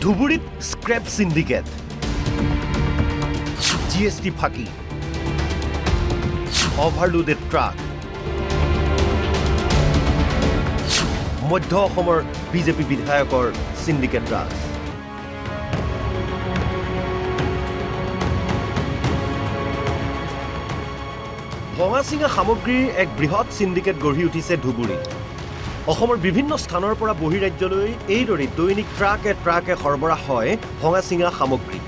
ধুবুৰীত scrap syndicate GST ফাঁকি overloaded truck মধ্য অসমৰ বিজেপি বিধায়কৰ সিন্ডিকেট ৰাজ ভঙা-চিঙা সামগ্ৰীৰ এক বৃহৎ সিন্ডিকেট গঢ়ি উঠিছে ধুবুৰীত অসমৰ বিভিন্ন স্থানৰ পৰা বহিৰাজ্যলৈ এইদৰে দৈনিক ট্ৰাকে সৰবৰাহ হয় ভঙা-চিঙা সামগ্ৰী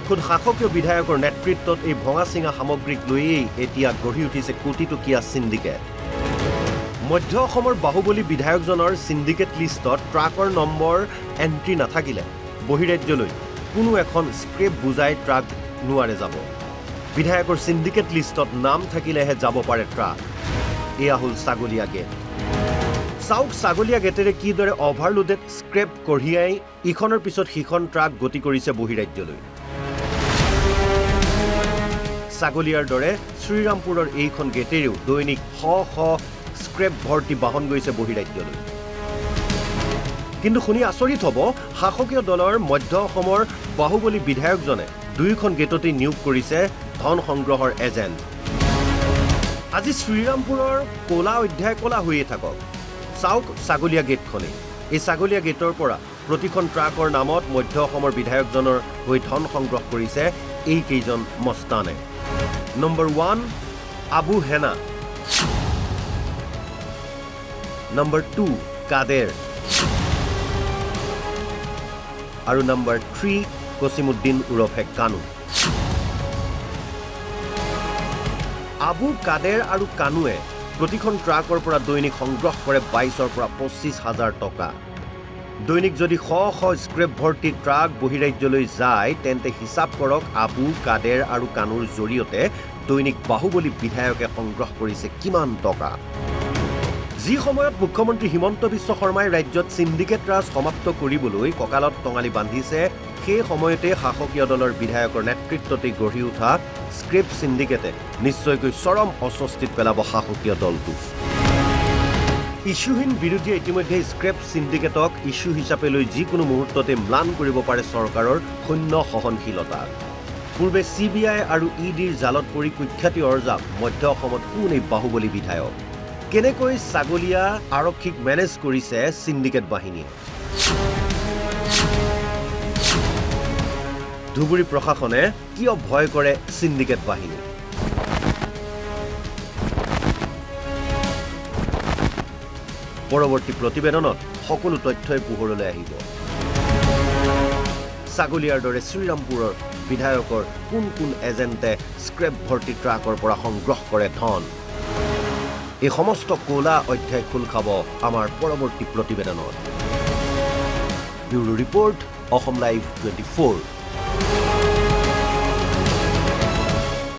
খুদ শাসকীয় বিধায়কৰ নেতৃত্বত এই ভঙা-চিঙা সামগ্ৰীক লৈয়ে এতিয়া গঢ়ি উঠিছে কোটিটকীয়া সিন্ডিকেট মধ্য অসমৰ বাহুবলী বিধায়কজনৰ সিন্ডিকেট লিষ্টত ট্ৰাকৰ নম্বৰ এন্ট্ৰি নাথাকিলে বহিৰাজ্যলৈ কোনো এখন স্ক্ৰেপ বুজাই ট্ৰাক নোৱাৰে যাব বিধায়কৰ সিন্ডিকেট লিষ্টত নাম থাকিলেহে যাব পাৰে ট্ৰাক এয়া হল ছাগলীয়া গেট চাওক ছাগলীয়া গেটেৰে কিদৰে অভাৰলোডেড স্ক্ৰেপ কঢ়িয়াই ইখনৰ পিছত সিখন ট্ৰাক গতি কৰিছে বহিৰাজ্যলৈ ছাগলীয়াৰ দৰে শ্ৰীৰামপুৰৰ এইখন গেটেৰেও দৈনিক শ স্ক্ৰেপ ভৰ্তি বাহন গৈছে বহিৰাজ্যলৈ কিন্তু শুনি আচৰিত হ'ব শাসকীয় দলৰ মধ্য অসমৰ বাহুবলী বিধায়কজনে দুইখন গেটতে নিয়োগ কৰিছে ধন সংগ্ৰহৰ এজেণ্ট আজি শ্ৰীৰামপুৰৰ কোলা অধ্যায় কোলা হৈয়ে থাকক চাওক ছাগলীয়া গেটখনে এই ছাগলীয়া গেটৰ পৰা প্ৰতিখন ট্ৰাকৰ নামত মধ্য অসমৰ বিধায়কজনৰ হৈ ধন সংগ্ৰহ কৰিছে এই কেইজন মস্তানে নম্বৰ 1 আবু হেনা নম্বৰ 2 কাদেৰ আৰু নম্বৰ 3 কসিমউদ্দিন উৰফে কানু আবু কাদেৰ আৰু কানুৱে প্ৰতিখন ট্ৰাকৰ পৰা দৈনিক সংগ্ৰহ কৰে 22,000 পৰা 25,000 টকা দৈনিক যদি শ স্ক্ৰেপ ভৰ্তি ট্ৰাক বহিৰাজ্যলৈ যায় তেন্তে হিচাপ কৰক আবু কাদেৰ আৰু কানুৰ জৰিয়তে দৈনিক বাহুবলী বিধায়কে সংগ্ৰহ কৰিছে কিমান টকা যি সময়ত মুখ্যমন্ত্ৰী হিমন্ত বিশ্ব শৰ্মাই ৰাজ্যত সিন্ডিকেট ৰাজ সমাপ্ত কৰিবলৈ ককালত টঙালি বান্ধিছে সেই সময়তে শাসকীয় দলৰ বিধায়কৰ নেতৃত্বতে গঢ়ি উঠা স্ক্ৰেপ সিন্ডিকেটে নিশ্চয়কৈ চৰম অস্বস্তিত পেলাব শাসকীয় দলটো ইস্যুহীন বিৰোধীয়ে ইতিমধ্যে স্ক্ৰেপ সিন্ডিকেটক ইস্যু হিচাপে লৈ যিকোনো মুহূৰ্ততে ম্লান কৰিব পাৰে চৰকাৰৰ শূন্য সহনশীলতা পূৰ্বে CBI আৰু EDৰ জালত পৰি কুখ্যাতি অৰ্জা মধ্য অসমত কোন এই বাহুবলী বিধায়ক কেনেকৈ ছাগলীয়া আৰক্ষীক মেনেজ কৰিছে সিন্ডিকেট বাহিনীয়ে ধুবুৰী প্ৰশাসনে কিয় ভয় কৰে সিন্ডিকেট বাহিনী পৰৱৰ্তী প্ৰতিবেদনত সকলো তথ্যই পোহৰলৈ আহিব ছাগলীয়াৰ দৰে শ্ৰীৰামপুৰৰ বিধায়কৰ কোন এজেণ্টে স্ক্ৰেপ ভৰ্তি ট্ৰাকৰ পৰা সংগ্ৰহ কৰে ধন এই সমস্ত কোলা অধ্যায় খোল খাব আমাৰ পৰৱৰ্তী প্ৰতিবেদনত ব্যুৰো ৰিপৰ্ট অসম লাইভ 24